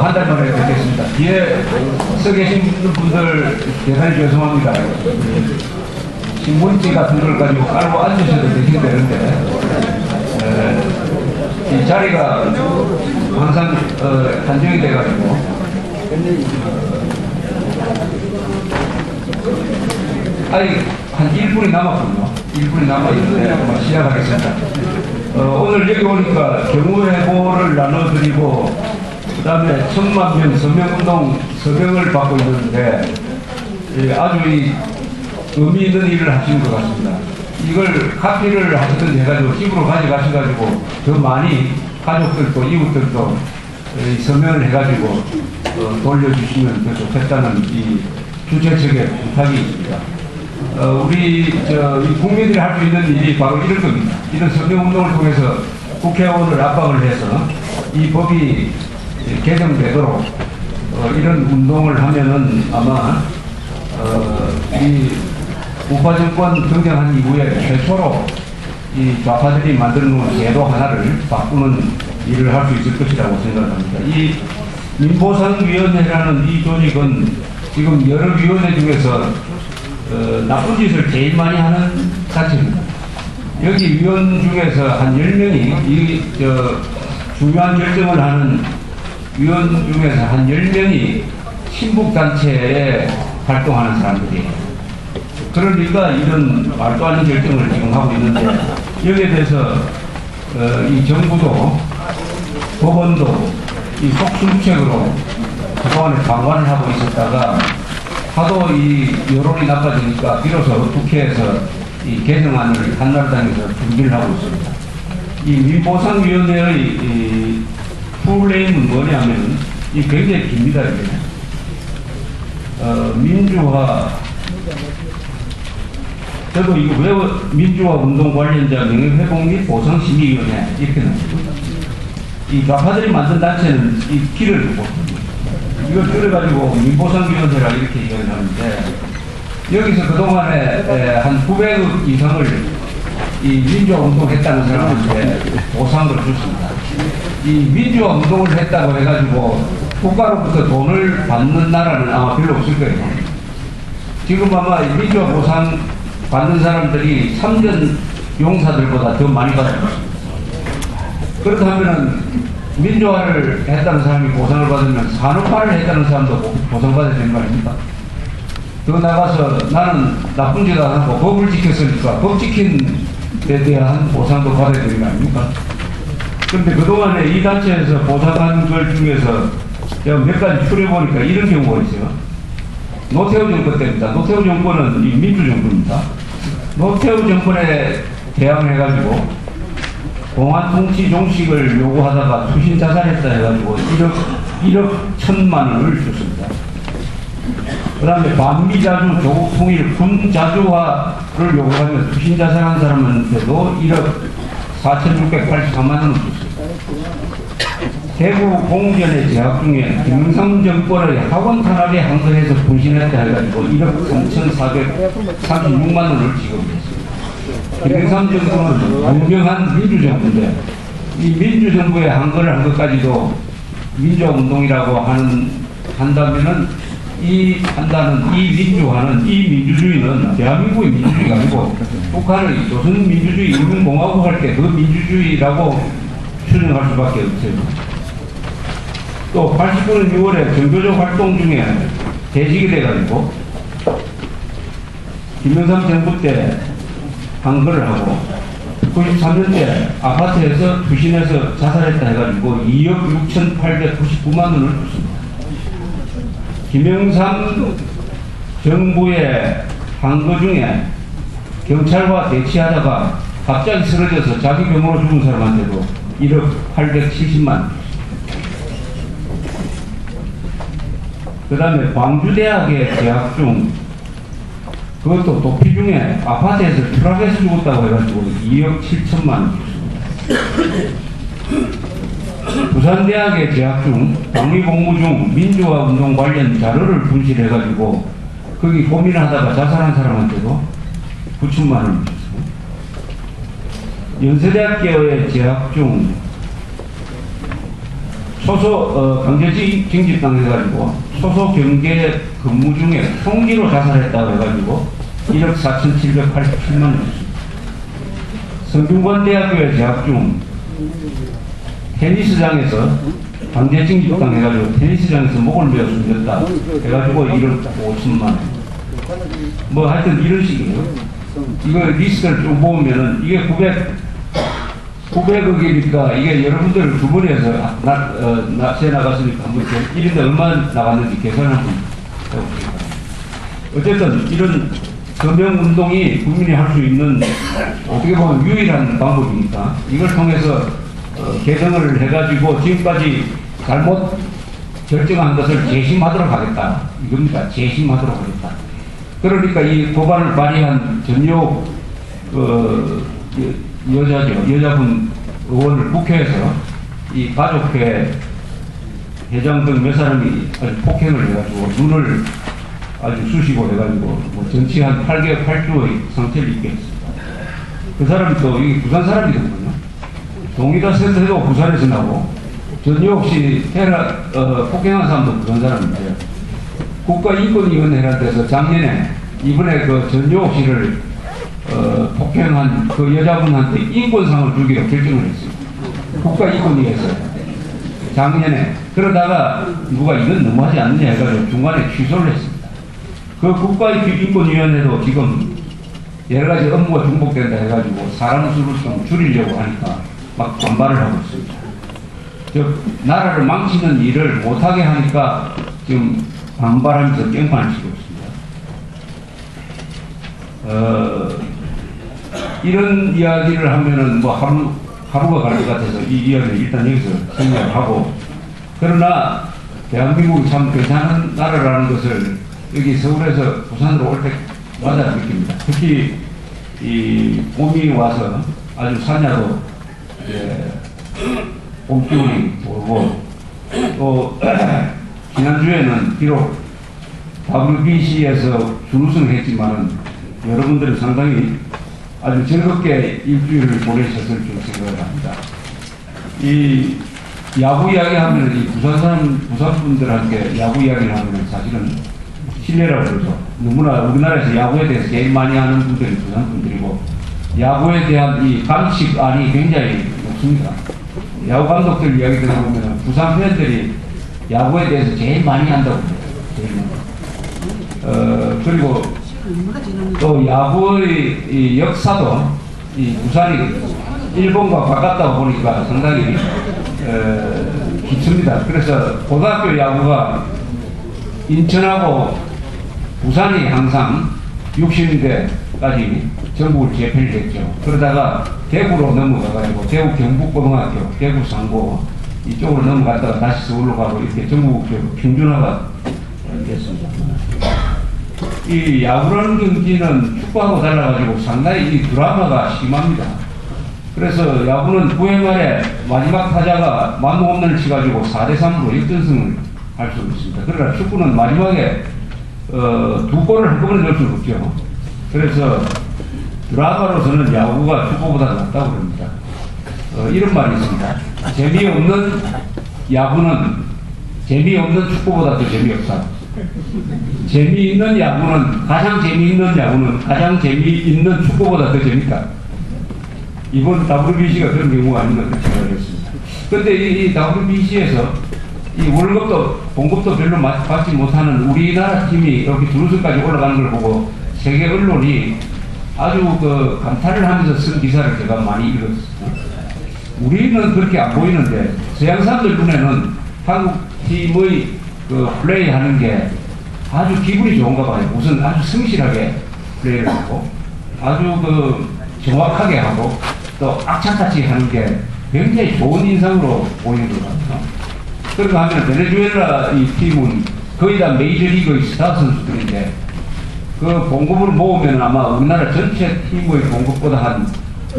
한 달 만에 뵙겠습니다. 뒤에 서 계신 분들 대단히 죄송합니다. 신문지 같은 걸 가지고 깔고 앉으셔도 되긴 되는데 이 자리가 항상 한정이 돼가지고 아직 한 1분이 남았군요. 1분이 남아있는데 시작하겠습니다. 오늘 여기 오니까 경우회보를 나눠드리고 그 다음에 1000만 명 서명운동 서명을 받고 있는데 아주 의미 있는 일을 하시는 것 같습니다. 이걸 카피를 하시든지 해가지고 집으로 가져가셔가지고 더 많이 가족들도 이웃들도 서명을 해가지고 돌려주시면 더 좋겠다는 이 주최 측의 부탁이 있습니다. 우리 이 국민들이 할 수 있는 일이 바로 이런 겁니다. 이런 서명운동을 통해서 국회의원을 압박을 해서 이 법이 개정되도록 이런 운동을 하면은 아마 이 우파 정권 등장한 이후에 최초로 이 좌파들이 만들어 놓은 제도 하나를 바꾸는 일을 할 수 있을 것이라고 생각합니다. 이 민보상위원회라는 이 조직은 지금 여러 위원회 중에서 나쁜 짓을 제일 많이 하는 단체입니다. 여기 위원 중에서 한 10명이 중요한 결정을 하는 위원 중에서 한 10명이 친북단체에 활동하는 사람들이에요. 그러니까 이런 말도 안 되는 결정을 지금 하고 있는데 여기에 대해서 이 정부도 법원도 이 속수무책으로 그동안에 방관을 하고 있었다가 하도 이 여론이 나빠지니까 비로소 국회에서 이 개정안을 한나라당에서 준비를 하고 있습니다. 이 민보상위원회의 이 풀네임은 뭐냐면 이 굉장히 깁니다. 이게. 민주화 저도 이거 왜 민주화 운동 관련자 명예회복 및 보상심의위원회 이렇게 나옵니다. 이 좌파들이 만든 단체는 이 길을 두고 이걸 줄여가지고 민보상위원회라 이렇게 얘기를 하는데 여기서 그동안에 한 900억 이상을 이 민주화 운동했다는 사람한테 보상을 줬습니다. 이 민주화 운동을 했다고 해가지고 국가로부터 돈을 받는 나라는 아마 별로 없을 거예요. 지금 아마 민주화 보상 받는 사람들이 3년 용사들보다 더 많이 받을 것입니다. 그렇다면 민주화를 했다는 사람이 보상을 받으면 산업화를 했다는 사람도 보상받아야 되는 거 아닙니까? 더 나가서 나는 나쁜 짓 안 하고 법을 지켰으니까 법 지킨 데 대한 보상도 받아야 되는 거 아닙니까? 그런데 그동안에 이 단체에서 보상한 걸 중에서 제가 몇 가지 추려보니까 이런 경우가 있어요. 노태우 정권 때입니다. 노태우 정권은 이 민주정부입니다. 노태우 정권에 대항해가지고 공안 통치 종식을 요구하다가 투신 자살했다 해가지고 1억 1,000만 원을 줬습니다. 그 다음에 반미자주 조국 통일 군자주화를 요구하며 투신 자살한 사람한테도 1억 4,683만 원을 줬습니다. 대구 공전에 재학 중에 김영삼 정권의 학원 탄압에 항거해서 분신했다 해가지고 1억 3,436만 원을 지급했습니다. 김영삼 정부는 유명한 민주정부인데 이 민주정부에 항거를 한 것까지도 민주화 운동이라고 한다면은 이 민주화는 이 민주주의는 대한민국의 민주주의가 아니고 북한의 조선민주주의 인민공화국 할 때 그 민주주의라고 추정할 수밖에 없어요. 또 89년 6월에 종교적 활동 중에 대직이 돼가지고 김영삼 정부 때 항거를 하고 93년때 아파트에서 투신해서 자살했다 해가지고 2억 6,899만 원을 줬습니다. 김영삼 정부의 항거 중에 경찰과 대치하다가 갑자기 쓰러져서 자기 병으로 죽은 사람한테도 1억 870만 원. 그 다음에 광주대학에 재학 중 그것도 도피 중에 아파트에서 추락해서 죽었다고 해가지고 2억 7천만 원 줬습니다. 부산대학에 재학 중 방위복무 중 민주화 운동 관련 자료를 분실해가지고 거기 고민하다가 자살한 사람한테도 9천만 원을 줬어요. 연세대학교에 재학 중 강제징집당 해가지고 소속 경계 근무 중에 총기로 자살했다고 해가지고 1억 4,787만 원 줬습니다. 성균관대학교에 재학 중 테니스장에서 강제징집당 해가지고 테니스장에서 목을 베어 숨졌다 해가지고 1억 5천만 원. 뭐 하여튼 이런 식이에요. 이거 리스트를 좀 보면은 이게 900억이니까 이게 여러분들 주머니에서 세 나갔으니까 한번 1인당 얼마 나갔는지 계산을 한번 해봅시다. 어쨌든 이런 서명운동이 국민이 할 수 있는 어떻게 보면 유일한 방법이니까 이걸 통해서 개정을 해가지고 지금까지 잘못 결정한 것을 재심하도록 하겠다. 이겁니다. 재심하도록 하겠다. 그러니까 이 법안을 발의한 전효 여자분 의원을 국회에서 이 가족회 회장 등 몇 사람이 아주 폭행을 해가지고 눈을 아주 쑤시고 해가지고 뭐 전치 한 8개월 8주의 상태를 입게 했습니다. 그 사람이 또 이게 부산 사람이거든요. 동의가 센터도 부산에서 나고 전효 씨 폭행한 사람도 부산 사람인데 국가인권위원회라는 작년에 이번에 그 전효 씨를 폭행한 그 여자분한테 인권상을 주기로 결정을 했습니다. 국가인권위에서 작년에. 그러다가 누가 이건 너무하지 않느냐 해가지고 중간에 취소를 했습니다. 그 국가인권위원회도 지금 여러가지 업무가 중복된다 해가지고 사람 수를 좀 줄이려고 하니까 막 반발을 하고 있습니다. 즉 나라를 망치는 일을 못하게 하니까 지금 반발하면서 깽판을 치고 있습니다. 이런 이야기를 하면은 뭐 하루가 갈 것 같아서 이 이야기를 일단 여기서 생략을 하고, 그러나 대한민국이 참 괜찮은 나라라는 것을 여기 서울에서 부산으로 올 때마다 느낍니다. 특히 이 봄이 와서 아주 산야도 봄기운이 오고, 또 지난주에는 비록 WBC에서 준우승을 했지만은 여러분들은 상당히 아주 즐겁게 일주일을 보내셨을 줄 생각을 합니다. 이 야구 이야기 하면 이 부산 분들한테 야구 이야기를 하면 사실은 신뢰라고 그러죠. 너무나 우리나라에서 야구에 대해서 제일 많이 하는 분들이 부산 분들이고, 야구에 대한 이 감식안이 굉장히 높습니다. 야구 감독들 이야기 들어보면 부산 팬들이 야구에 대해서 제일 많이 한다고 그래요. 그리고 또 야구의 이 역사도 이 부산이 일본과 가깝다 보니까 상당히 깊습니다. 그래서 고등학교 야구가 인천하고 부산이 항상 60년대까지 전국을 제패를 했죠. 그러다가 대구로 넘어가가지고 대구 경북고등학교, 대구 상고 이쪽으로 넘어갔다가 다시 서울로 가고 이렇게 전국적으로 평준화가 됐습니다. 이 야구라는 경기는 축구하고 달라가지고 상당히 이 드라마가 심합니다. 그래서 야구는 9회 말에 마지막 타자가 만루 홈런을 치가지고 4대3으로 역전승을 할 수 있습니다. 그러나 축구는 마지막에 두 골을 한꺼번에 넣을 수는 없죠. 그래서 드라마로서는 야구가 축구보다 낫다고 합니다. 이런 말이 있습니다. 재미없는 야구는 재미없는 축구보다 더 재미없다. 재미있는 야구는 가장 재미있는 축구보다 더 재밌다. 이번 WBC가 그런 경우가 아닌가 그렇게 생각했습니다. 그런데 이 WBC에서 이 월급도 봉급도 별로 받지 못하는 우리나라 팀이 이렇게 준우승까지 올라가는 걸 보고 세계 언론이 아주 감탄을 하면서 쓴 기사를 제가 많이 읽었습니다. 우리는 그렇게 안 보이는데 서양 사람들 눈에는 한국 팀의 플레이 하는 게 아주 기분이 좋은가 봐요. 우선 아주 성실하게 플레이를 하고 아주 정확하게 하고 또 악착같이 하는 게 굉장히 좋은 인상으로 보이는 것 같아요. 그러고 하면 베네수엘라 이 팀은 거의 다 메이저리그의 스타 선수들인데 그 봉급을 모으면 아마 우리나라 전체 팀의 봉급보다 한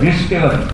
몇십 배가